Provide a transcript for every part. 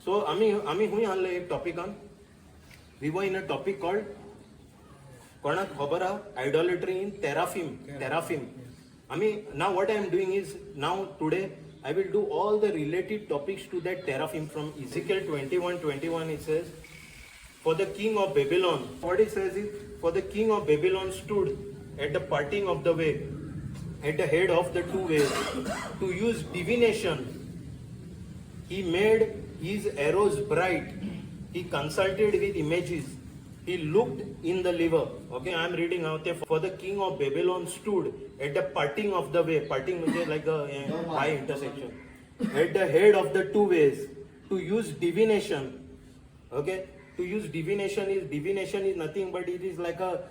So आम्ही हुई हाणलं एक टॉपिकान. We were in a topic called कोणाक खबर आहा idolatry in teraphim. Now what I am doing is now today I will do all the related topics to that teraphim. From Ezekiel 21:21 it says, for the king of Babylon, what it says is, for the king of Babylon stood at the parting of the way, at the head of the two ways, to use divination. He made his arrows bright. He consulted with images. He looked in the liver. Okay, I am reading out there. For the king of Babylon stood at the parting of the way. Parting means like a high intersection. At the head of the two ways, to use divination. Okay, to use divination is nothing but it is like a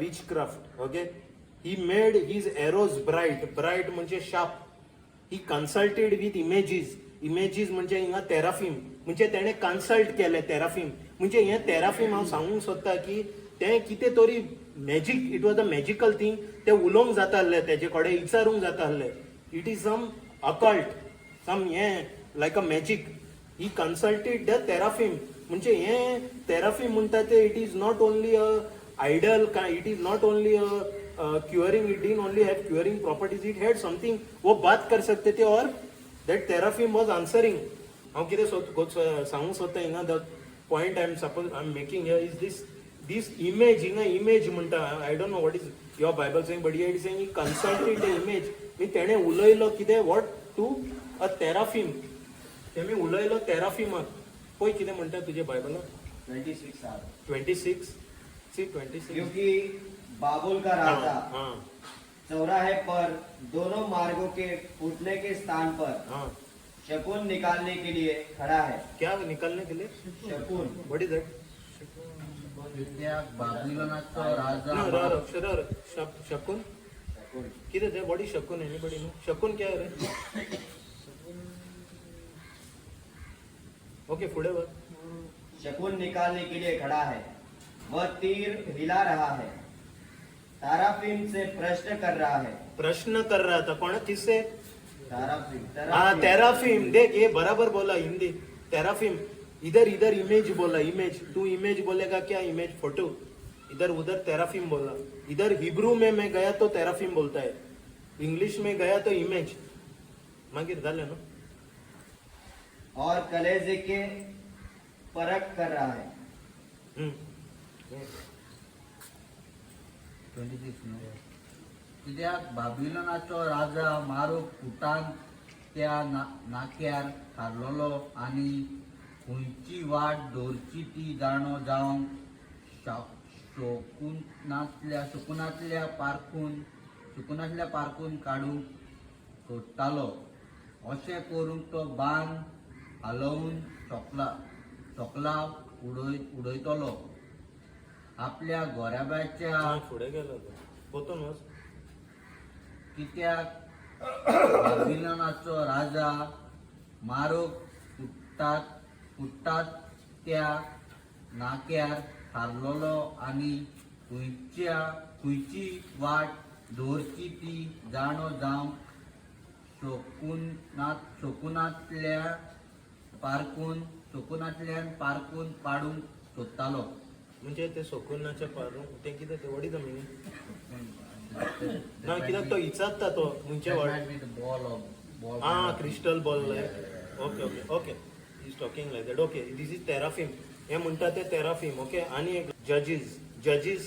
witchcraft. Okay, he made his arrows bright. Bright म्हणजे sharp. He consulted with images. Images म्हणजे हिंगा तेराफिम म्हणजे त्याने consult केले तेराफिम म्हणजे हे तेराफिम हांव सांगूंक सोदता की ते कितें तरी magic it was a magical thing ते उलोवंक जाता आसले तेजे कडेन विचारूंक जाता आसले it is some occult some हे like a magic he consulted the teraphim म्हणजे हे तेराफिम म्हणटा ते it is not only a idol it is not only a curing it didn't only have curing properties it had something वो बात कर सकते थे और that teraphim was answering. हांव कितें सांगूंक सोदता हिंगा the point I am making here is this image हिंगा इमेज म्हणटा I don't know what is your Bible saying but here it is saying he consulted the image मी तेणे उलयलो कितें व्हॉट टू अ तेराफिम तेमी उलयलो तेराफिमाक पळय कितें म्हणटा तुजे बायबलान 26 क्योंकि बाबुल का राजा चौराहे पर दोनों मार्गों के उठने के स्थान पर शकुन निकालने के लिए खड़ा है. क्या निकालने के लिए? शकुन. What is that? बाबिलोनाचा राजा शकुन किती ते बॉडी शकुन एनीबडी नो शकुन क्या है रे? ओके पुढे वर. शकुन निकालने के लिए खड़ा है. वह तीर हिला रहा है. ताराफिम से प्रश्न कर रहा था. कौन किससे? तेराफिम. देख ये बराबर बोला हिंदी. तेराफिम इधर इमेज बोला. इमेज तू इमेज बोलेगा क्या? Image photo. इधर उधर तेराफिम बोला. इधर हिब्रू में मैं गया तो तेराफिम बोलता है. इंग्लिश में गया तो इमेज. मागिर झालं ना. और कलेजे के परख कर रहा है. 26 कित्याक बाबिलोनाचो राजा मारो फुटान त्या नाक्यार थारलोलो आनी खंयची वाट दवरची ती जाणो जावंक शकुनांतल्या पारकून काडूंक सोदतालो. अशें करून तो बाण हालोवन चोकला उडयतलो. आपल्या गोऱ्याबाच्या फुडें गेलो पोतून वच. कित्याक बाबिलोनाचो राजा मारूक फुट्टात त्या नाक्यार थारलोलो आनी खंयची वाट दवरची ती जाणो जावंक शकुनांतल्यान पारकून पाडूंक सोदतालो. म्हणजे ते शकुनाच्या पारून ते कितें ते व्हॉट इज द मिनींग? ना कित्याक तो इचारता तो म्हणजे crystal ball like. Okay is talking like that. Okay this is teraphim. हे म्हणटा ते तेराफिम. ओके आनी एक जजीस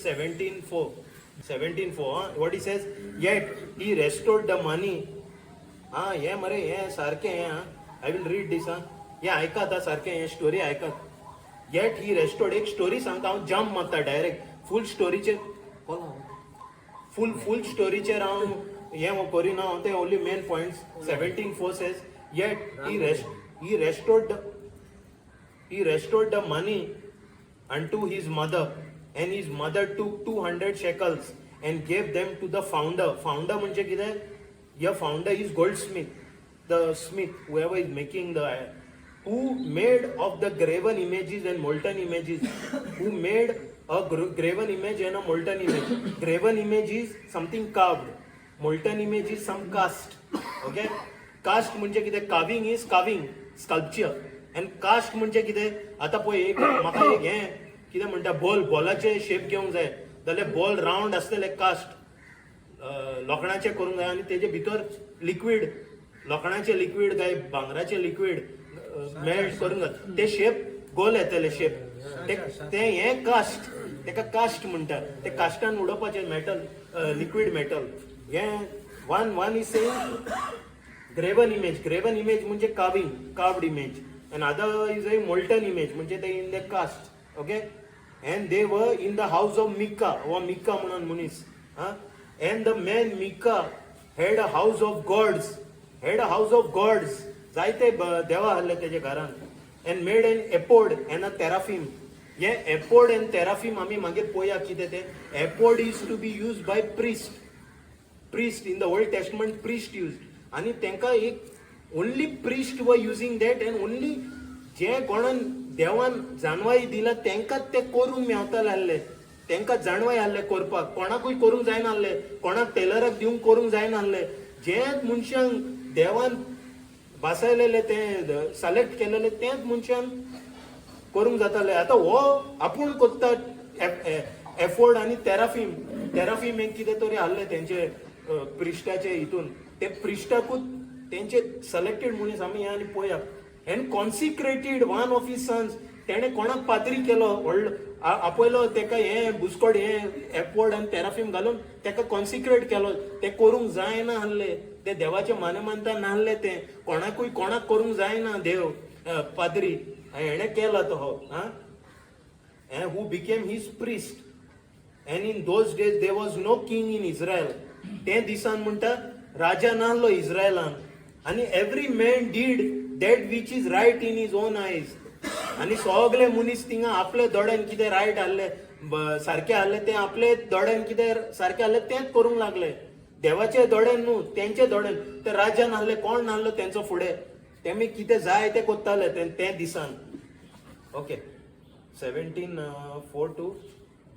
17:4 what he says yet he restored the money. हे मरे हे सारकें हे आय विल रीड दीस. हे आयकात सारकें हे स्टोरी आयकात. Yet he restored. एक स्टोरी सांगता हांव जम्प मारता डायरेक्ट फूल स्टोरीचेर फूल स्टोरीचेर हांव हे करिना हांव ते only main points. 17:4 says eight he restored the money unto his mother, and his mother took 200 shekels and gave them to the founder. Founder म्हणजे कितें? Your founder is goldsmith, the smith, whoever is making the who made of the graven images and molten images. Who made a graven image and a molten image. Graven image is something carved. Molten image is some cast. Okay? Cast म्हणजे कितें? Carving is carving. Sculpture. आनी caste म्हणजे कितें आतां पळय एक म्हाका एक हें कितें म्हणटा बॉलाचे शेप घेवंक जाय जाल्यार बॉल रावंड आसतले कास्ट लोखणाचे करूंक जाय आनी तेजे भितर लिक्वीड लोखणाचे लिक्वीड काय भांगराचे लिक्वीड मेल्ट करूंक जाय ते शेप गोल येतले शेप ते हें कास्ट तेका कास्ट म्हणटा ते कास्टान उडोवपाचे मेटल लिक्वीड मेटल हें वन इज सेइंग ग्रेवन इमेज म्हणजे carved image and other is a molten image म्हणजे ते in the cast okay and they were in the house of Mika म्हणून मनीस and the man Mika had a house of gods जायते देवा आहले तेजे घरान and made an ephod and a teraphim हे ephod and teraphim आमी मागीर पळोवया कितें ते ephod is to be used by priest in the Old Testament priest used आणि तेंका एक only priest were using that and only जे कोणान देवान जाणवाई दिला तेंकाच ते करूंक मेवताले आहले तेंका जाणवाई आहले करपाक कोणाकूय करूंक जायना आहले कोणाक टेलराक दिवंक करूंक जायना आहले जे मनशांक देवान बासायलेले ते सिलेक्ट केलेले तेच मनशान करूंक जाताले आता हो आपूण कोत्ता एफोर्ड आणि तेराफीम एक कितें तरी आहले तेंचे प्रिस्टाचे हितून ते प्रिस्टाकूच तेंचे सिलेक्टेड मनीस आमी हे आनी पळोवया and consecrated one of his sons तेणे कोणाक पाद्री केलो व्हडलो आपयलो तेका हे बुस्कोड हे एफोर्ड आनी तेराफीम घालून तेका कॉन्सिक्रेट केलो ते करूंक जायना आहले ते देवाचे मानता नाहले ते कोणाक करूंक जायना देव पाद्री हेणे केला तो हो who became his priest and in those days there was no king in Israel ते दिसान म्हणटा राजा नाहलो इस्रायलान आणि every man did that which is right in his own eyes आणि सगळे मनीस थिंगा आपले दोड्यान कितें रायट आहले सारखे आहले ते आपले दोड्यान कितें सारखे आहले तेच करूंक लागले देवाचे दोड्यान न्हू तेंचे दोड्यान ते राजा नाहले कोण नाहलो तेंचो फुडें तेमी कितें जाय ते कोत्ताले ते दिसान ओके 17:4 to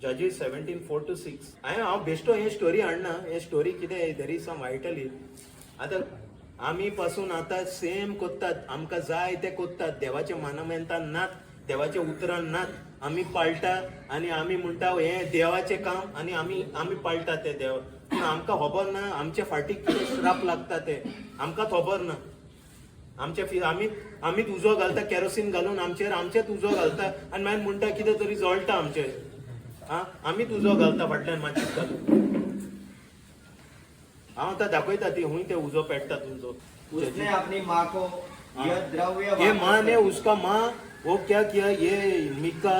Judges 17:4-6 हांव बेश्टो हे स्टोरी हाडना हे स्टोरी कितें देर इज सम आयटली आतां आमी पासून आतां सेम कोत्तात आमकां जाय ते कोत्तात देवाचे मानमेंतान नात देवाचे उतरान नात आमी पाळटा आनी आमी म्हणटा हे देवाचे काम आनी आमी पाळटा ते देव पूण आमकां खबर ना आमचे फाटीक कितें श्राप लागता ते आमकां खबर ना आमचे आमीच उजो घालता केरोसीन घालून आमचेच उजो घालता आनी मागीर म्हणटा कितें तरी जळटा आमचे आमीच उजो घालता फाटल्यान माचीत घालून हांव आतां दाखयता ती हुंय ते उजो पेट्टा तुमचो उसने अपनी माँ को यह द्रव्य ये माँ ने उसका माँ वो क्या किया ये मिका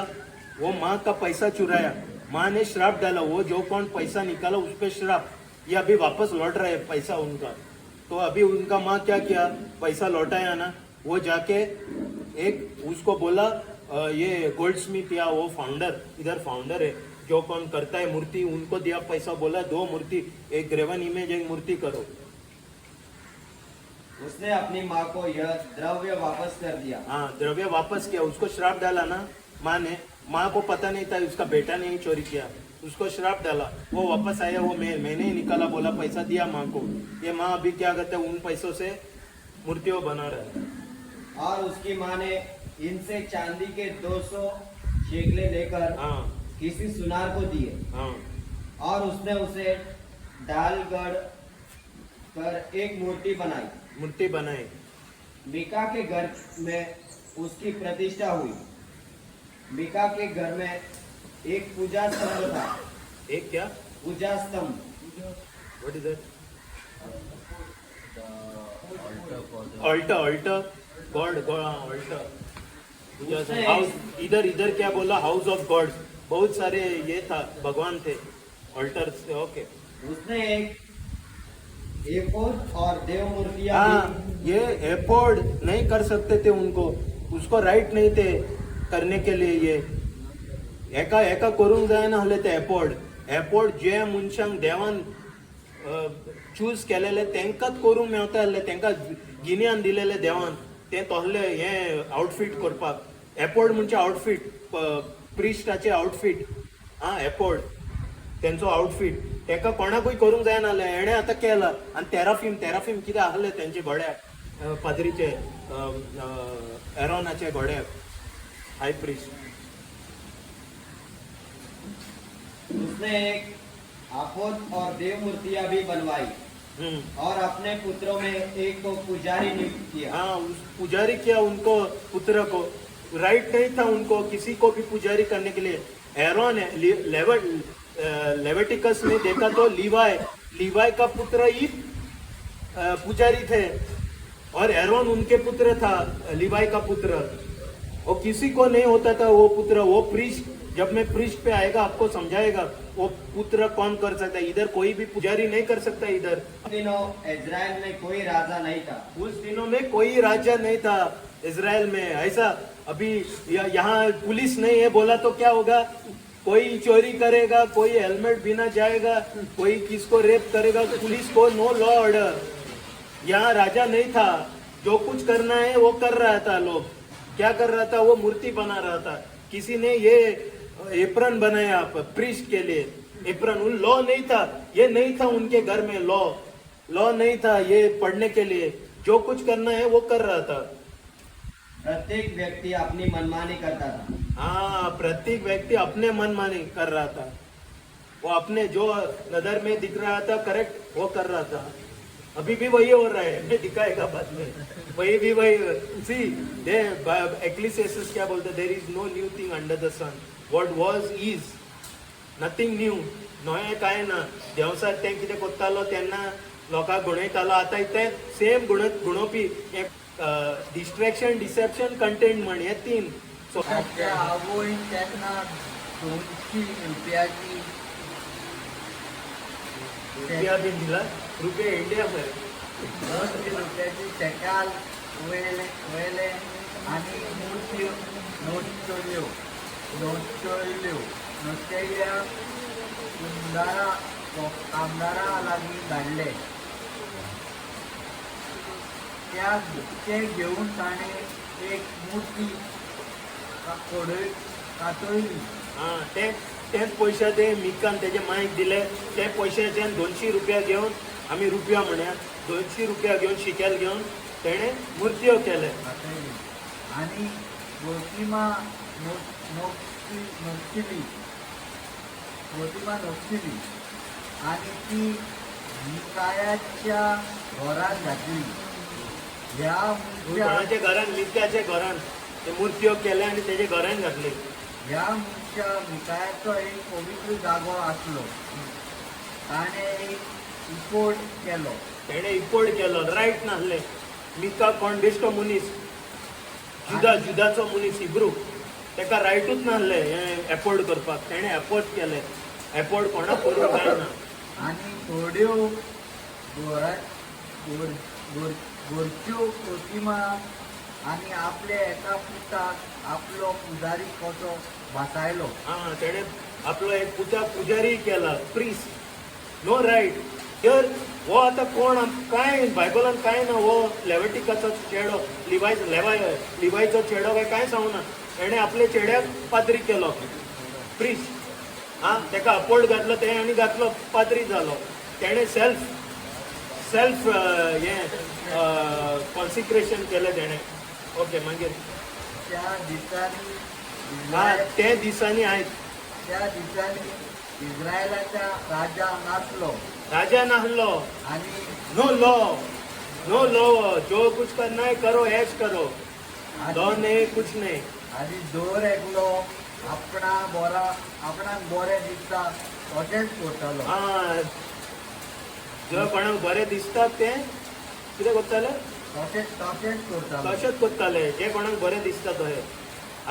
वो माँ का पैसा चुराया माँ ने श्राप डाला वो जो कौन पैसा निकाला उस पे श्राप ये अभी वापस लौट रहा है पैसा उनका तो अभी उनका माँ क्या किया पैसा लौटाया ना वो जाके एक उसको बोला ये गोल्डस्मिथ या वो फाउंडर है जो कौन करता है मूर्ति उनको दिया पैसा बोला 2 मूर्ति एक ग्रेवन इमेज एक मूर्ति करो उसने अपनी माँ को यह द्रव्य वापस कर दिया हाँ द्रव्य वापस किया उसको श्राप डाला ना माँ को पता नहीं था उसका बेटा ने ही चोरी किया उसको श्राप डाला वो वापस आया वो मैंने ही निकाला बोला पैसा दिया माँ को ये माँ अभी क्या करते उन पैसों से मूर्तियों बना रहा है और उसकी माँ ने इनसे चांदी के 200 शेकले लेकर किसी सुनार को दिए और उसने उसे डालगढ़ कर एक मूर्ति बनाई मीका के घर में उसकी प्रतिष्ठा हुई मीका के घर में एक पूजा स्तंभ था एक क्या पूजा स्तंभ what is that altar God altar इधर क्या बोला हाउस ऑफ गॉड बहुत सारे ये था भगवान थे ऑल्टर ओके उसने एक एपोड और देव मूर्तियां ये एपोड नहीं कर सकते थे उसको राइट नहीं थे करने के लिए ये एका करूंक जायना आहले ते एपोड जे मनशांक देवान चूज केलेले तेंकाच करूंक मेवता आहले तेंका गिन्यान दिलेले देवान ते तोहले हे आउटफिट करपाक एपोड म्हणजे आउटफिट प्रिस्टाचे आउटफिट एपोड तेंचो आउटफिट तेका कोणाकूय करूंक जायना आहले हेणे आतां केला आनी तेराफीम कितें आहले तेंचे गड्याक पाद्रीचे एरोनाचे घोड्याक हाय प्रिस्ट. उसने एक आपोत और देव मूर्तियां भी बनवाई और अपने पुत्रों में एक को पुजारी नियुक्त किया. हाँ, पुजारी किया उनको, पुत्र को. राइट नहीं था उनको किसी को भी पुजारी करने के लिए. एरोन है, लेविटिकस में देखा तो लीवाई का पुत्र ही पुजारी थे और एरोन उनके पुत्र था, लीवाई का पुत्र. वो किसी को नहीं होता था वो पुत्र. वो प्रीस्ट, जब मैं प्रीस्ट पे आएगा आपको समझाएगा वो पुत्र कौन कर सकता है. इधर कोई भी पुजारी नहीं कर सकता. इधर उन दिनों इज़राइल में कोई राजा नहीं था. उस दिनों में कोई राजा नहीं था इज़राइल में. ऐसा अभी यहाँ पुलिस नहीं है बोला तो क्या होगा. कोई चोरी करेगा, कोई हेलमेट बिना जाएगा, कोई किसको रेप करेगा, पुलिस को नो लॉ ऑर्डर. यहाँ राजा नहीं था. जो कुछ करना है वो कर रहा था. लोग क्या कर रहा था, वो मूर्ति बना रहा था. किसी ने ये एप्रन बनाया प्रीस्ट के लिए. एप्रन लॉ नहीं था, ये नहीं था उनके घर में. लॉ नहीं था ये पढ़ने के लिए. जो कुछ करना है वो कर रहा था. प्रत्येक व्यक्ति अपनी मनमानी करता था. हाँ, प्रत्येक व्यक्ति अपने मनमानी कर रहा था. वो अपने जो नजर में दिख रहा था करेक्ट वो कर रहा था. अभी भी वही हो रहा है, मैं दिखाएगा बाद में. वही सी दे एक्लिसियास क्या बोलते, there is no new thing under the sun. What was is nothing new. नोये काय ना. देवसात ते कितें कोत्तालो तेन्ना लोकांक गुणयतालो. आतां इथे सेम गुणोवपी डिस्ट्रॅक्शन, डिसेप्शन, कंटेंट म्हण हे तीन. सो ताच्या आवयन तेन्ना 200 रुपयाची रुपया बीन दिला. रुपया इंडिया मध्ये 200 रुपयाची शेकाल वयले आनी मूर्ती नोट्यो नुस्तेल्या आमदारा लागीं धाडले. ते घेवन ताणें एक मूर्ती कातळली. हा, तेच पैसे ते मिकान त्याचे मायक दिले. ते पैशाच्यान 200 रुपया घेऊन, आम्ही रुपया म्हणया, 200 रुपया घेऊन शिकेल घेऊन तेणे मूर्त्यो केले. आणि प्रतिमा नोकशिली आणि ती मिकायाच्या घरात घातली. ह्या कोणाच्या घरान, मिकाच्या घरान ते मूर्त्यो केले आणि त्याच्या घरान घातले. ह्या मिकायाचो एक पवित्र जागो आसलो. ताणे एक इपोड केलो. तेणे इपोड केलो. राईट नासले. मिका कोण बेश्टो मनीस, जुदाचो मनीस, हिब्रू. तेका रायटूच नासले हे एफोर्ड करपाक. तेणे एफोर्ड केले. एफोर्ड कोणाक करूंक जायना. आणि थोड्यो घरच्यो प्रतिमा आणि आपल्या एका पुताक आपलो पुजारी कसो बसायलो. हा, तेणे आपलो एक पुजारी केला, प्रीस्ट. No right. हियर वो आता कोण काय बायबलान काय ना. वो लेविटिकाचो चेडो लिवायचो चेडो काय सांगना. तेणे आपल्या चेड्याक पाद्री केलो, प्रीस्ट. हा, तेका अपोल्ड घातलो ते आनी घातलो पाद्री जालो. तेणे सेल्फ हे कॉन्सिक्रेशन केलें तेणे. ओके, मागीर त्या दिसांनी हा, ते दिसांनी आहेत. त्या दिसांनी इस्रायलाचा राजा नासलो आणि नो लॉ. जो कुछ करना है करो, ऐश करो. लॉ नहीं, कुछ नहीं. आणि जोर एकलो आपणाक बरें दिसता तशेंच करतालो. हा, जो कोणाक बरें दिसता ते कितें करताले, तशेंच करतालो. तशेंच करताले. जे कोणाक बरें दिसता तशें.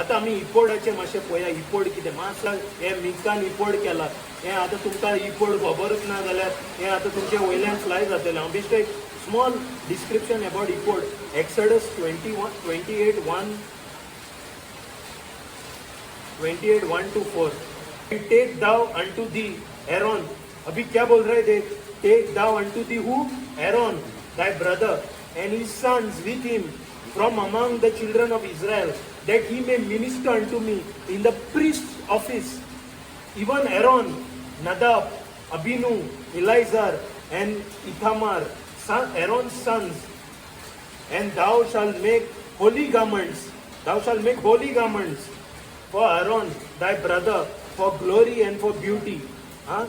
आता आमी इपोर्डाचे मातशें पळोवया. इपोर्ड कितें मातसो हे मिकान इपोर्ड केला. हे आतां तुमकां इपोर्ड खबरूच ना जाल्यार हे आतां तुमचे वयल्यान फ्लाय जातलें. हांव बेश्टो एक small description about ephod. Exodus 28:1-4. Take thou unto the Aaron. अभी क्या बोल रहे थे? Take thou unto the who? Aaron, thy brother, and his sons with him from among the children of Israel, that he may minister unto me in the priest's office. Even Aaron, Nadab, Abinu, Eleazar, and Ithamar, Aaron's sons, and thou shalt make holy garments. Thou shalt make holy garments for Aaron thy brother, for glory and for beauty. Huh?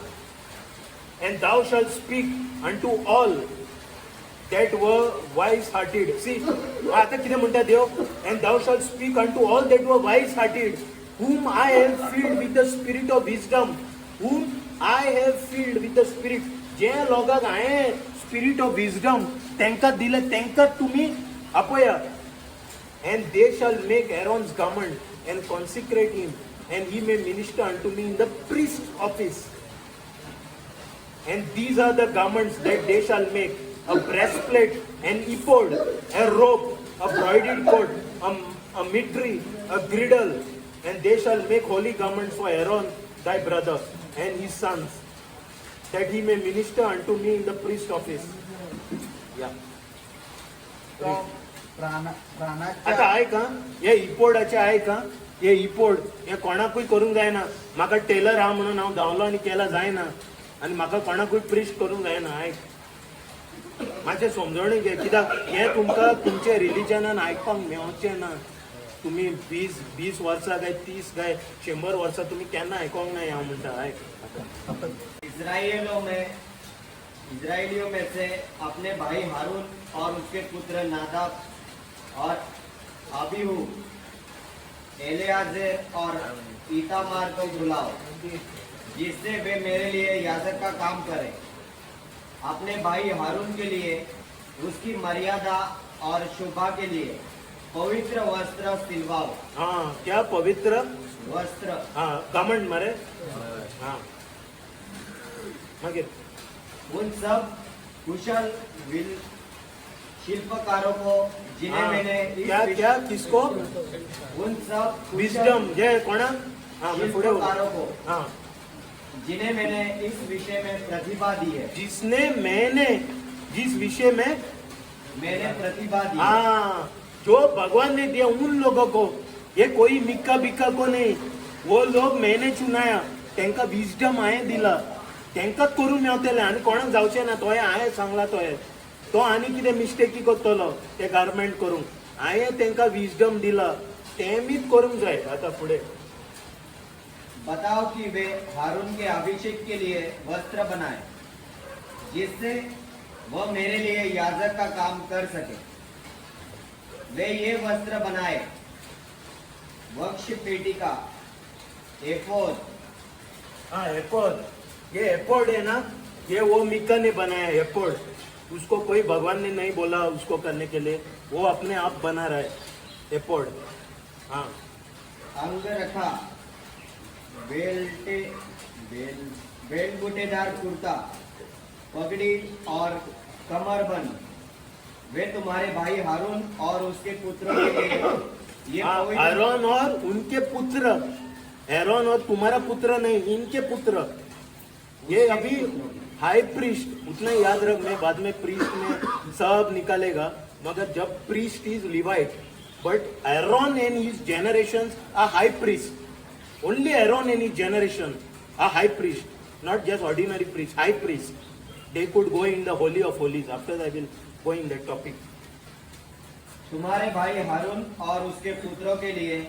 And thou shalt speak unto all that were wise-hearted. See, आता किती म्हणता देव? And thou shalt speak unto all that were wise-hearted, whom I have filled with the spirit of wisdom. Whom I have filled with the spirit. जे लोकांक हांवें spirit of wisdom तांकां दिलें, तांकां तुमी आपया. And they shall make Aaron's garment and consecrate him, and he may minister unto me in the priest office. And these are the garments that they shall make: a breastplate, an ephod, a robe, a broidered coat, a mitre, a girdle. And they shall make holy garments for Aaron thy brother and his sons, that he may minister unto me in the priest office. Yeah. तो आता प्राणाच्या आहे का हे इपोर्डाचे आहे का हे इपोर्ड हे कोणाकूय करूंक जायना. म्हाका टेलर हा म्हणून हांव धांवलो आनी केला जायना, आनी म्हाका कोणाकूय प्रिस्ट करूंक जायना. आयक मातशें समजणी घे, कित्याक हे तुमकां तुमचे रिलिजनान आयकपाक मेळचें ना. तुम्ही 20 वर्सां काय 30 काय 100 वर्सां तुम्ही केन्ना आयकोंक ना हांव म्हणटा. आयक इजराइलियों में से अपने भाई हारून और उसके पुत्र नादाब और अबीहू, एलियाजेर और ईतामार को बुलाओ, जिससे वे मेरे लिए याजक का काम करें. अपने भाई हारून के लिए उसकी मर्यादा और शोभा के लिए पवित्र वस्त्र सिलवाओ. हां, क्या पवित्र वस्त्र? हां, गामंड मरे. हां, मागीर उन सब कुशल शिल्पकारों को जिन्हें मैंने इस क्या क्या किसको उन सब कुशल विजडम जे कोणाक हां पुढे शिल्पकारों को हां जिन्हें मैंने इस विषय में प्रतिभा दी है. जिस विषय में मैंने प्रतिभा दी है. हाँ, जो भगवान ने दिया उन लोगों को, ये कोई मिक्का बिक्का को नहीं. वो लोग मैंने चुनाया, त्यांका विजडम हांवें दिला, त्यांकाच करून मेवतले आनी कोणाक जावचें ना. तो हांवें सांगला तो आनी कितें मिस्टेकी करतलो ते गारमेंट करूंक. हांवें तांकां विजडम दिला, तेमीच करूंक जाय. आतां फुडें बताओ कि वे हारून के अभिषेक के लिए वस्त्र बनाए, जिससे वह मेरे लिए याजक का काम कर सके. वे ये वस्त्र बनाए: वक्ष पेटिका, एफोद. हाँ, एपोड. ये एपोड है ना, ये वो मिका ने बनाया एपोड. उसको कोई भगवान ने नहीं बोला उसको करने के लिए, वो अपने आप बना रहा है एपोड. हाँ, अंगरखा, बेल बूटेदार कुर्ता, पगड़ी और कमरबंद. वे तुम्हारे भाई हारून और उसके पुत्रों के लिए ये हाँ, पवित्र आरोन और उनके पुत्र. एरोन और तुम्हारा पुत्र नहीं, इनके पुत्र. ये अभी हाई प्रीस्ट, उतना ही याद रख. मैं बाद में प्रीस्ट में सब निकालेगा, मगर जब priest is Levite, but Aaron and his generations are high priest. Only Aaron and his generation are high priest, not just ordinary priest, high priest. They could go in the holy of holies. After that, I will go in that topic. तुम्हारे भाई हारून और उसके पुत्रों के लिए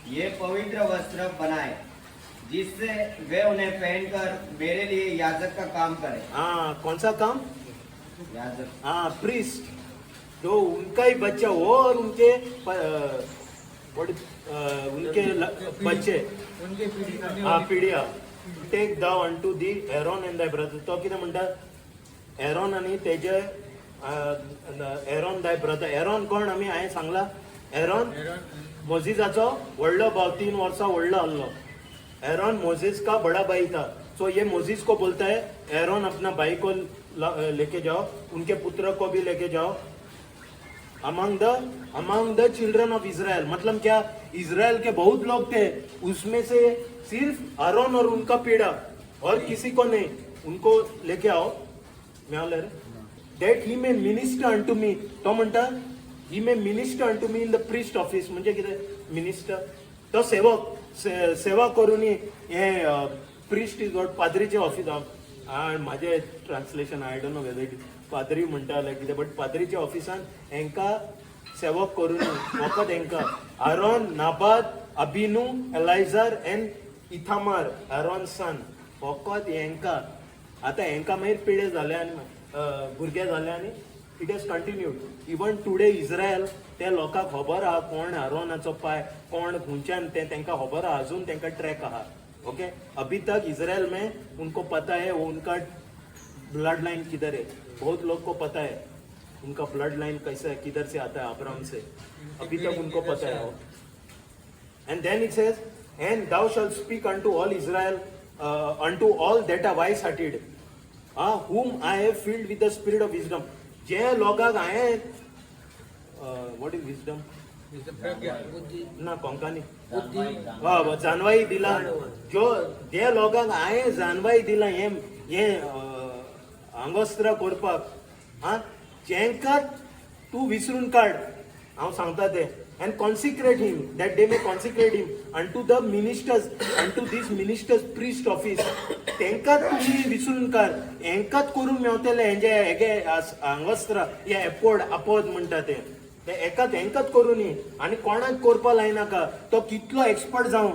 ये पवित्र वस्त्र बनाए, जिससे वे उन्हें पहनकर मेरे लिए याजक का काम करें. हाँ, कौन सा काम? याजक. हाँ, प्रीस्ट. जो उनका ही बच्चा हो और उनके बच्चे, उनके पीढ़ी हाँ, पिढ्या. Take thou unto the Aaron end दाय ब्रदर. तो कितें म्हणटा? एरोन आनी तेजे एरोन दाय ब्रदर. एरोन कोण आमी हांवें सांगला? एरोन मोजिसाचो व्हडलो भाव, 3 वर्सां व्हडलो आहलो. एरोन मोजिस का बड़ा भाई था. सो ये मोजिस को बोलता है, एरोन अपना भाई को लेके जाओ, उनके पुत्र को भी लेके जाओ among the children of Israel. मतलब क्या? इजराइल के बहुत लोग थे, उसमें से सिर्फ आरोन और उनका पीढ़ा और किसी को नहीं. उनको लेके आओ. that he may minister unto me. तो म्हणता he may minister unto me in the priest office. म्हणजे कितें मिनिस्टर? तो सेवा करून हे प्रिस्ट इज नॉट पाद्रीचे ऑफिस. माझे translation I don't know whether it पाद्री म्हणटा कितें, बट पाद्रीच्या ऑफिसान हांकां सेवक करून फकत हेंका आरोन नाबाद अबिनू एलायझर एंड इथामार आरोन सन फकत हेंका आता हेंका मागीर पिढे जाले आनी भुरगे जाले आनी it has continued even today Israel त्या लोकांक खबर आहा कोण आरोनाचो पाय कोण खंयच्यान ते तांकां खबर आहा अजून तांकां ट्रॅक आहा ओके अभी तक इज्राइल में उनको पता है वो उनका ब्लड लाइन किधर है बहुत लोग को पता है उनका ब्लड लाइन कैसा है किधर से आता है अब्राहम से अभी तक उनको पता है वो and then it says and thou shalt speak unto all Israel unto all that are wise hearted whom I have filled with the spirit of wisdom जे लोकांक हांवें what is wisdom ना कोंकानी जानवाई दिला जो जे लोकांक हांवें जानवाई दिला हे आंगोस्त्र करपाक जेंकां तूं विसरून काड हांव सांगता ते and consecrate him that they may consecrate him unto the ministers unto these ministers priest office तेंकात तुम्ही विसरून काड हेंकात करून मेवतले हेंजे हेगे आंगोस्त्र या एपोड आपोद म्हणटा ते एकाच हेंकात करून आनी कोणाक करपा लायनाका तो कितलो एक्सपर्ट जावं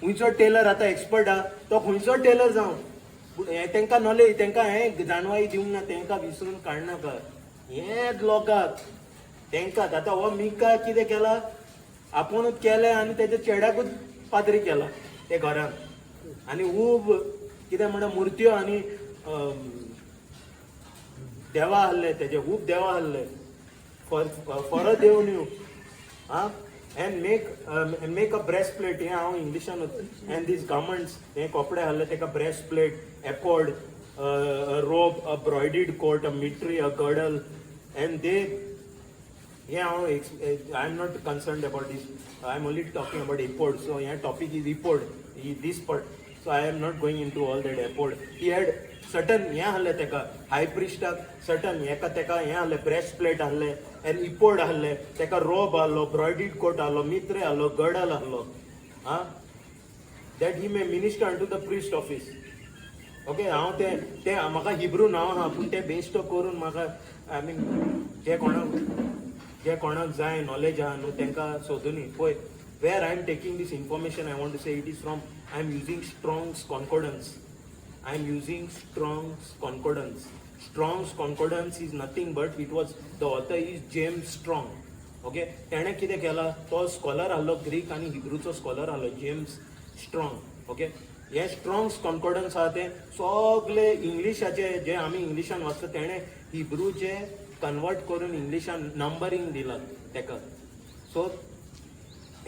खंयचो टेलर आतां एक्सपर्ट आहा तो खंयचो टेलर जावं तेंकां नॉलेज तेंकां हें जानवाई दिवंक ना तेंकां विसरून काडनाका हेच लोकांक तेंकात आतां हो मिका कितें केला आपुणूच केलें आनी तेच्या चेड्याकूच पाद्री केला ते घरान आनी खूब कितें म्हणटा मुर्त्यो आनी देवा आहले तेजे खूब देवा आहले फॉर अ देव new and make a breastplate हे हांव इंग्लिशानूच and these garments हे कपडे आहले तेका breastplate ephod a robe a broidered coat a mitre a girdle and they I am not concerned about this I am only talking about ephod so here topic is ephod this part so I am not going into all that ephod he had certain हे आहले तेका हाय प्रिस्टाक certain हेका तेका हे आहले breastplate आहले and ephod आहले तेका robe आहलो broidered coat आहलो mitre आहलो girdle आहलो that he may minister unto the priest office okay हांव ते म्हाका हिब्रू नांव आहा पूण ते बेस्ट करून म्हाका आय मीन जे कोणाक जाय नॉलेज आहा न्हू तांकां सोदुनी पळय where I am taking this information I want to say it is from I am using Strong's concordance Strong's concordance is nothing but it was the author is James Strong okay तेणें कितें केलां तो scholar आहलो Greek आनी हिब्रूचो scholar आहलो James Strong okay हे Strong's कॉन्कोर्डन्स आहा ते सगळे इंग्लिशाचे जे आमी इंग्लिशान वाचता तेणें हिब्रूचे कन्वर्ट करून इंग्लिशान नंबरिंग दिला तेका सो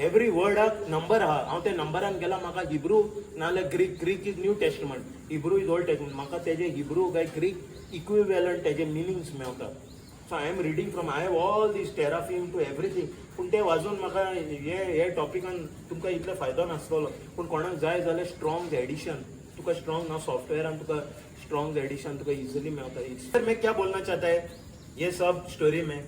एवरी वर्डाक नंबर आहा हांव त्या नंबरान गेला म्हाका हिब्रू नाल्यार Greek is New Testament Hebrew is Old Testament म्हाका तेजे हिब्रू काय ग्रीक इक्विवेलंट तेजे मिनिंग्स मेवता so I am reading from I have all this teraphim to everything पूण ते वाचून म्हाका हे टॉपिकान तुमकां इतलो फायदो नासतलो पूण कोणाक जाय जाल्यार स्ट्रॉंग एडिशन तुका स्ट्रॉंग ना सॉफ्टवेरान तुका स्ट्रॉंग एडिशन तुका इजिली मेवता सर मैं क्या बोलना चाहता है ये सब स्टोरी में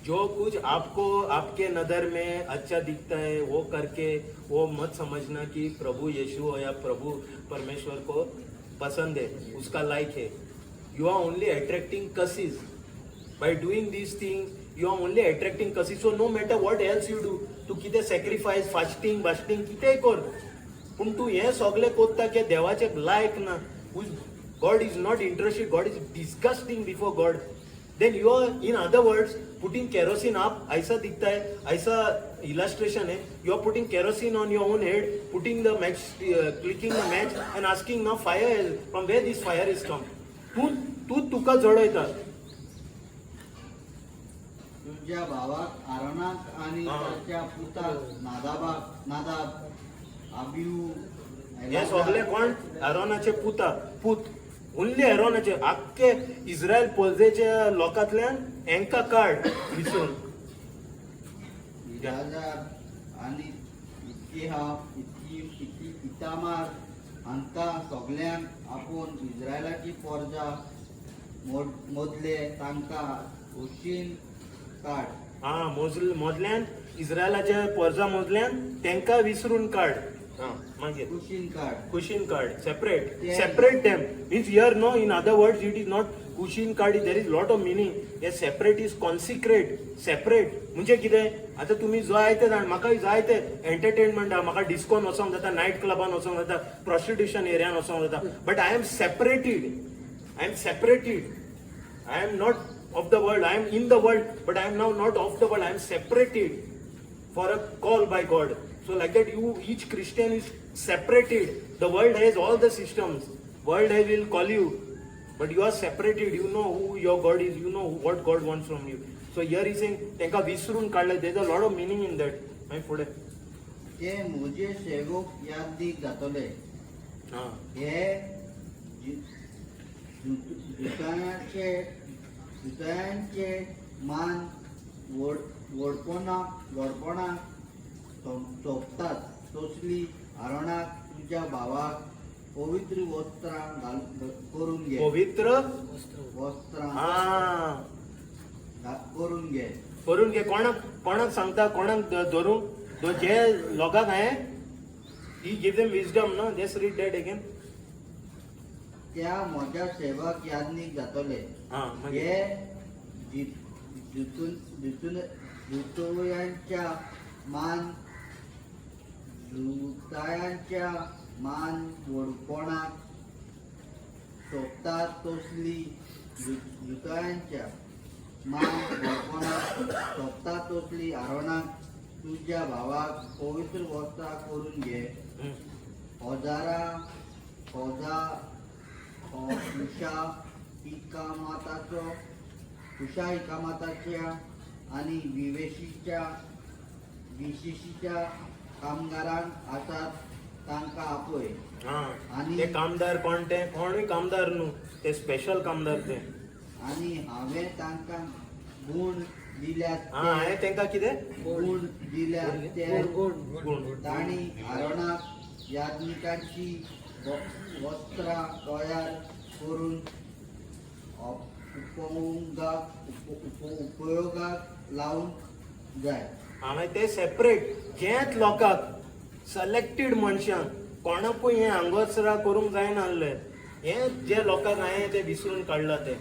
जो कुछ आपको आपके नज़र में अच्छा दिखता है वो करके वो मत समझना कि प्रभु यीशु या प्रभु परमेश्वर को पसंद है उसका लाइक है you are only attracting curses by doing this thing you are only attracting curses so no matter what else you do तू कितें सॅक्रिफायस फास्टिंग कितेंय कर पूण तूं हें सगळें कोत्ता की देवाचें लायक ना God is not interested God is disgusting before God then you are in other words putting kerosene up ऐसा दिखता है ऐसा illustration है you are putting kerosene on your own head putting the match clicking the match and asking now fire from where this fire is come तू तुका जळयता तुझ्या भावाक आरोनाक आणि त्याच्या पुताक नादाब अबिहू हे सगळे कोण आरोनाचे पूत ओन्ली एरोनाचे आख्खे इस्रायल पोल्जेचे लोकांतल्यान हेंका काड विसरून आनी इतामार हांकां सगळ्यांक आपूण इस्रायलाची पोरजा मोदले तांकां उशीन काड मोदल्यान इस्रायलाच्या पोरजा मोदल्यान तेंका विसरून काड हा मागीर कुशीन card cushion card separate Yeah. separate them means here no in other words it is not cushion card there is lot of meaning yes separate is consecrate separate म्हणजे कितें आता तुम्ही जाय ते जाण म्हाका जाय ते एंटरटेनमेंट आहा म्हाका डिस्कोन वचोंक जाता नायट क्लबान वचोंक जाता प्रॉस्टिट्यूशन एरियान वचोंक जाता but I am separated I am not of the world I am in the world but I am now not of the world I am separated for a call by God. So like that you each Christian is separated. The world has all the systems. World will call you. But you are separated. You know who your God is. You know what God wants from you. So here he saying, त्यांका विसरून काढलं. There's a lot of meaning in that. मागीर फुडें. ते म्हजे सेवक यादीक जातले हां. हे जुतायांचे मान वडपणाक सोपतात तसली आरोणाक तुझ्या भावाक पवित्र वस्त्रां करून घे पवित्र वस्त्रां हां. करून घे करून घे कोणाक सांगता कोणाक धरूंक जे लोकांक हांवें ही give them wisdom no just read that again त्या म्हज्या सेवक यादनीक जातले हां मागीर हे जुतायांच्या मान वडपणाक सोपतात तसली जुतायांच्या मान वडपणाक सोपतात तसली आरोणाक तुझ्या भावाक पवित्र वस्त्रां करून घे उषा इकामाताच्या आणि विशेषीच्या कामगारांक आसात तांकां आपय हां. आणि- ते कामदार कोण ते कोणूय कामदार न्हू ते स्पेशल कामदार ते आणि हांवें तांकां गुण दिल्यात हां हांवें तांकां कितें गुण दिल्यात ते गुण तांणी आरोणाक याज्ञिकांची वस्त्रां तयार करून उपयोगाक लावूंक जाय हांवें ते सेपरेट जेच लोकांक सिलेक्टेड मनशांक कोणाकूय हें आंगोसरा करूंक जायना आसलें हें जे लोकांक हांवें ते विसरून काडला ते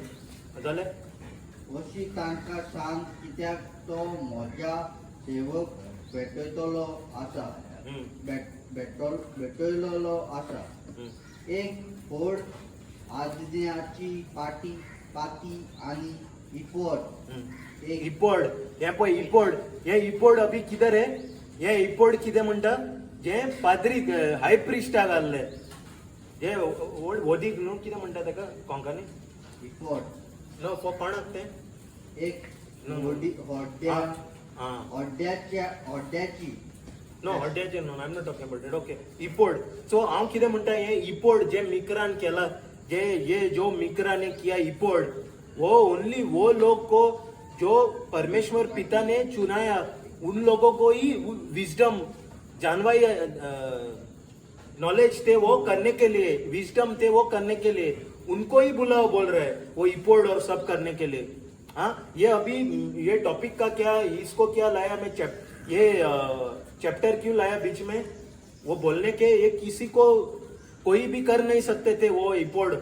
जालें अशी तांकां सांग कित्याक तो म्हज्या सेवक भेटयतलो आसा भेटयलो आसा एक व्हड आज्ञाची पाती आनी इपोड एक इपोड हे पळय इपोड हे इपोड अभी कितें रे हे इपोड कितें म्हणटा जे पाद्री हाय प्रिस्टाक आहले जे वोदीक न्हू कितें म्हणटा ताका कोंकणी इपोड नो कोणाक ते एक No. हां हड्ड्याची नो हड्ड्याचे no I am not talking about it okay इपोड सो हांव कितें म्हणटा हे इपोड जे मिक्रान केला जे ये जो मिक्रा ने किया इपोड वो ओनली वो लोग को जो परमेश्वर पिता ने चुनाया उन लोगों को ही विजडम जानवाई नॉलेज थे वो करने के लिए विजडम थे वो करने के लिए उनको ही बुलाओ बोल रहे हैं वो इपोड और सब करने के लिए हाँ ये अभी ये टॉपिक का क्या इसको क्या लाया मैं ये चैप्टर क्यों लाया बीच में वो बोलने के ये किसी को कोई भी कर नहीं सकते थे वो इपोड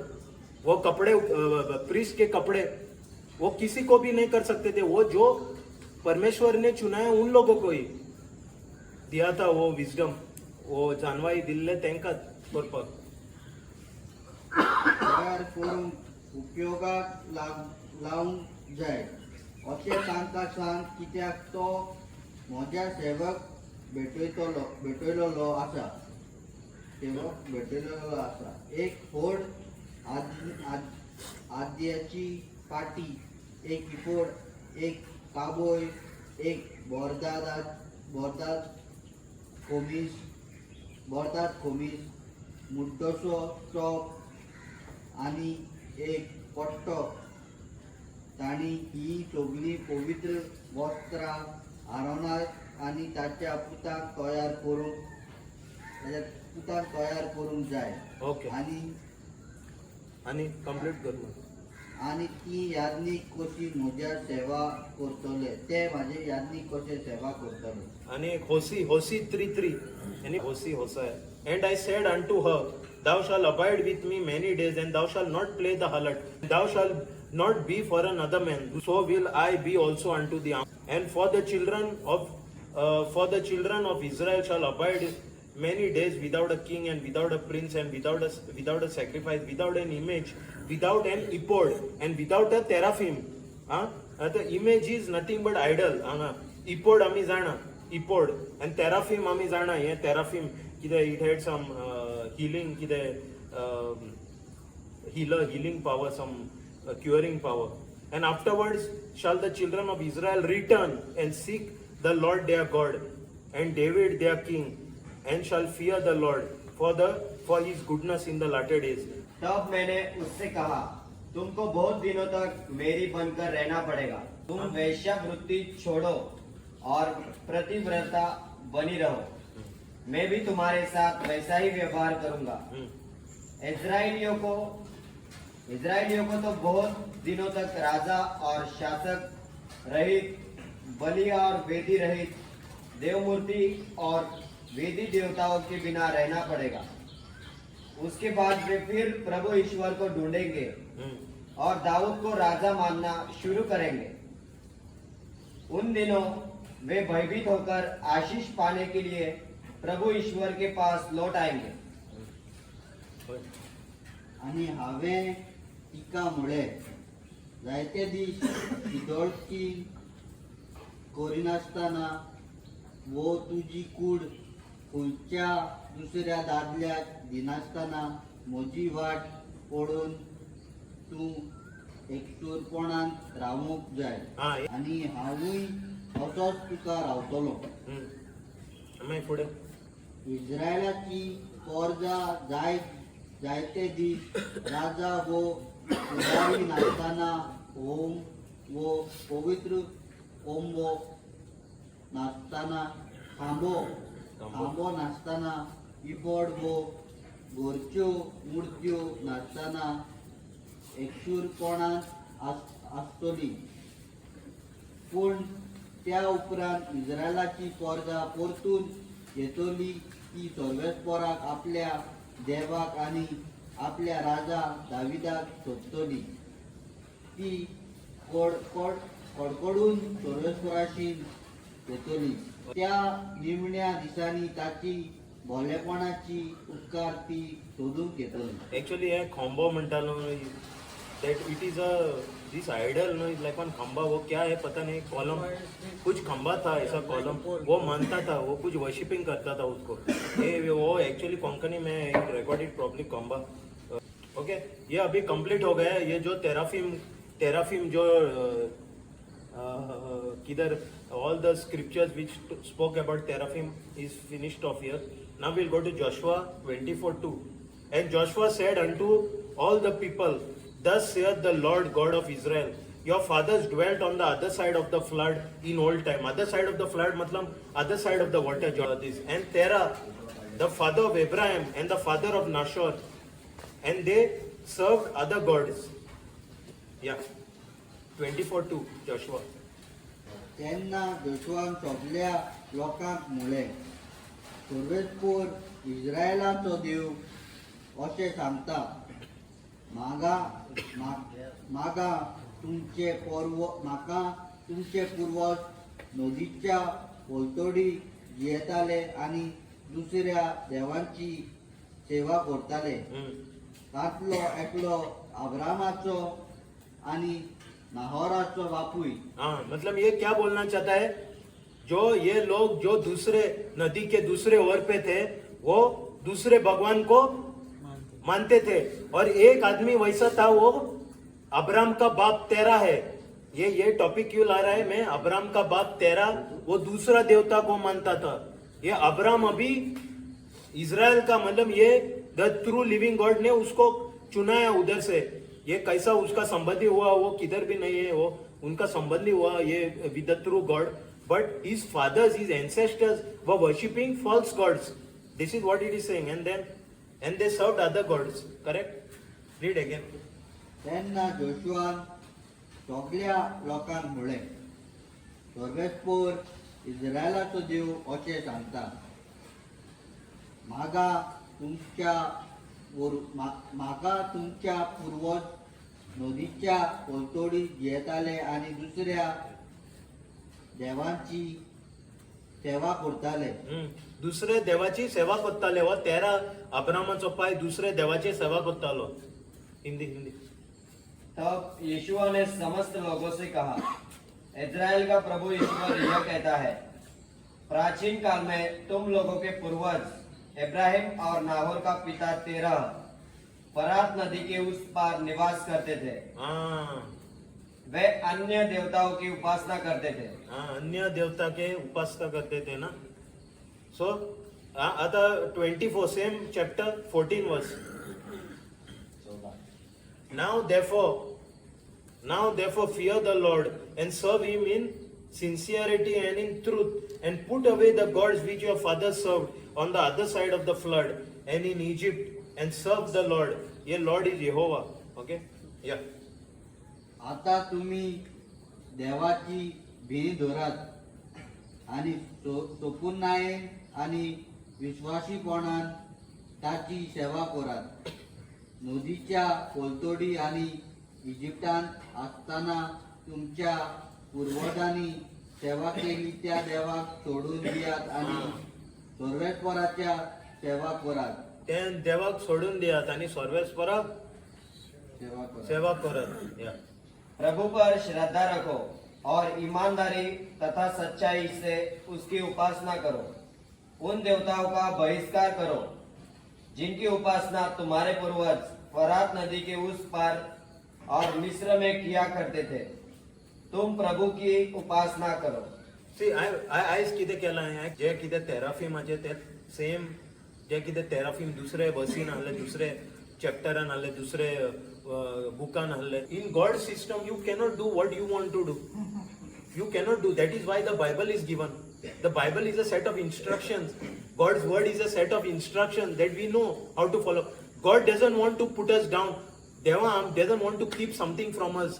वो कपड़े प्रीस्ट के कपड़े वो किसी को भी नहीं कर सकते थे वो जो परमेश्वर ने चुनाया उन लोगों को ही दिया था वो विजडम वो जानवाई दिल्ले तेंकाच करपाक तयार करून उपयोगाक लावूंक जाय अशें तांकां सांग कित्याक तो म्हज्या सेवक भेटयलो आसा एक व्हड आद्याची पाटी एक इपोड एक काबोय एक बोरदाद खोमीस मुड्डोसो चॉप आनी एक पट्टो तांणी ही सगळी पवित्र वस्त्रां आरोनाक आनी ताच्या पुताक तयार करूंक जाय ओके आनी कंप्लीट कर मग आनी ती याज्ञिक कशी म्हज्या सेवा करतले ते म्हाजे याज्ञिक कशे सेवा करतले आणि होसी 3 आणि होसी होसा आहे And I said unto her, Thou shalt abide with me many days, and thou shalt not play the harlot. Thou shalt not be for another man. So will I be also unto thee. And for the children of Israel shall abide many days without a king and without a prince and without a sacrifice, without an image, without an ephod, and without a teraphim. The image is nothing but idol. Ephod आम्ही जाणा, ephod, and teraphim आम्ही जाणा. हे teraphim कितें it had some healing, कितें healing power, some curing power. And afterwards shall the children of Israel return and seek the Lord their God and David their king, and shall fear the Lord for his goodness in the latter days. तब मैंने उससे कहा, तुमको बहुत दिनों तक मेरी बनकर रहना पड़ेगा। तुम वेश्यावृत्ति छोड़ो और प्रतिव्रता बनी रहो। मैं भी तुम्हारे साथ वैसा ही व्यवहार करूंगा। इजराइलियों को तो बहुत दिनों तक राजा और शासक रहित, बलि और वेदी रहित, देवमूर्ति और वेदी देवताओं के बिना रहना पड़ेगा। उसके बाद वे फिर प्रभु ईश्वर को ढूंढेंगे और दाऊद को राजा मानना शुरू करेंगे। उन दिनों वे भयभीत होकर आशीष पाने के लिए प्रभु ईश्वर के पास लौट आएंगे। आणि हांवें तिका म्हळें, जायते दीस इदोळकी करिनासतना वो तुजी कूड खंयच्या दुसऱ्या दादल्याक दिनासतना म्हजी वाट पळोवन तूं एकसूरपणान रावूंक जाय, आनी हांवूय असोच तुका रावतलो। आम्ही पुढे इस्रायलाची पोरजा जायते दीस राजा वो उदारी नाचताना ओम वो पवित्र ओम वो नाचताना थांबो नाचताना इफोड वो गोरच्यो मुर्त्यो नाचताना एकसूरपणान आसतली। पूण त्या उपरांत इस्रायलाची पोरजा परतून येतली ती सर्वेस्पराक आपल्या देवाक आनी आपल्या राजा दाविदाक सोदतली। ती कडकडून सर्वेस्पराशीन येतली। त्या निमण्या दिसांनी ताची भोलेपणाची उपकार ती सोदूंक येतली। एक्चुअली हे खंबो म्हणटालो that it is this idol no is like one खंबा, वो क्या है पता नहीं, कॉलम कुछ खंबा था ऐसा कॉलम, वो मानता था, वो कुछ वर्शिपिंग करता था उसको। ये वो एक्चुअली कोंकणी में रिकॉर्डेड प्रॉब्ली खंबा। ओके, ये अभी कंप्लीट हो गया है। ये जो तेराफिम जो किधर all the scriptures which spoke about teraphim is finished off here. Now we'll go to Joshua 24:2. And Joshua said unto all the people, Thus saith the Lord God of Israel, your fathers dwelt on the other side of the flood in old time. Other side of the flood, matlab other side of the water. And Terah, the father of Abraham and the father of Nahor, and they served other gods. Yeah, 24:2 Joshua. तेन्ना जोशुआन सगळ्या लोकांक म्हळें, सर्वेस्पोर इस्रायलाचो देव अशें सांगता, म्हाका तुमचे पूर्वज नदीच्या पलतडी जियेताले आनी दुसऱ्या देवांची सेवा करताले। तांतलो एकलो अब्रामाचो आनी नाहोराचो बापूय। मतलब ये क्या बोलना चाहता है, जो ये लोग जो दूसरे नदी के दूसरे ओर पे थे वो दूसरे भगवान को मानते थे, और एक आदमी वैसा था, वो अब्राम का बाप तेरा है। ये टॉपिक क्यों ला रहा है मैं, अब्राम का बाप तेरा वो दूसरा देवता को मानता था। ये अब्राम अभी इजराइल का मतलब ये द ट्रू लिविंग गॉड ने उसको चुनाया उधर से। ये कैसा उसका संबंधी हुआ वो किधर भी नहीं है, वो उनका संबंधी हुआ ये with the true God, but his fathers his ancestors were worshipping false gods. This is what it is saying, and they served other gods. Correct? Read again. तेन्ना जोशुआन सगळ्या लोकांक म्हळें, सर्वेस्पोर इस्रायलाचो देव अशें सांगता, मागा तुमच्या मागा तुमच्या पूर्वज नदीच्या पोलतोडी येताले आणि दुसऱ्या देवांची सेवा करताले. दुसरे देवाची सेवा करताले व तेरा अब्रामाचो पाय दुसरे देवाची सेवा करतालो. हिंदी हिंदी. तब यीशुआ ने समस्त लोगों से कहा, इज़राइल का प्रभु ईश्वर यह कहता है, प्राचीन काल में तुम लोगों के पूर्वज इब्राहिम और नाहोर का पिता तेरह फरात नदी के उस पार निवास करते थे. वे अन्य देवताओं की उपासना करते थे. अन्य देवता के उपासना करते थे ना. सो आता 24 सेम चॅप्टर 14 वर्स. Now therefore fear the Lord and serve him in sincerity and in truth, and put away the gods which your fathers served on the other side of the flood and in Egypt, and serve the Lord. Your Lord is Jehovah. Okay? Yeah. आता तुम्ही देवाची भिरी धरात आणि सोपून नाये आणि विश्वासीपणान ताची सेवा करात. नदीच्या पोलतोडी आणि इजिप्तांत असताना तुमच्या पूर्वजांनी सेवा केली त्या देवाक सोडून दियात आणि सर्वेश्वराच्या सेवा करात. ते देवाक सोडून दियात आणि सर्वेश्वराक सेवा करात. सेवा करत. या. प्रभु पर श्रद्धा रखो और ईमानदारी तथा सच्चाई से उसकी उपासना करो. उन देवताओं का बहिष्कार करो जिनकी उपासना तुम्हारे पूर्वज फरात नदी के उस पार और मिस्र में किया करते थे. तुम प्रभु की उपासना करो. सी आयज कितें केलां हांवें, जे कितें तेराफिमाचे ते सेम जे कितें तेराफिम दुसरे बसीन आहले, दुसरे चॅप्टरान आहले, दुसरे बुकान आहले. In God system you cannot do what you want to do. You cannot do. That is why the Bible is given. The Bible is a set of instructions. God's word is a set of instructions that we know how to follow. God doesn't want to put us down. Deva doesn't want to keep something from us.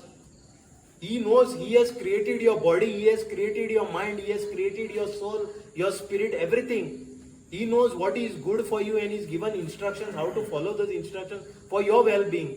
He knows He has created your body, He has created your mind, He has created your soul, your spirit, everything. He knows what is good for you and He's given instructions how to follow those instructions for your well-being.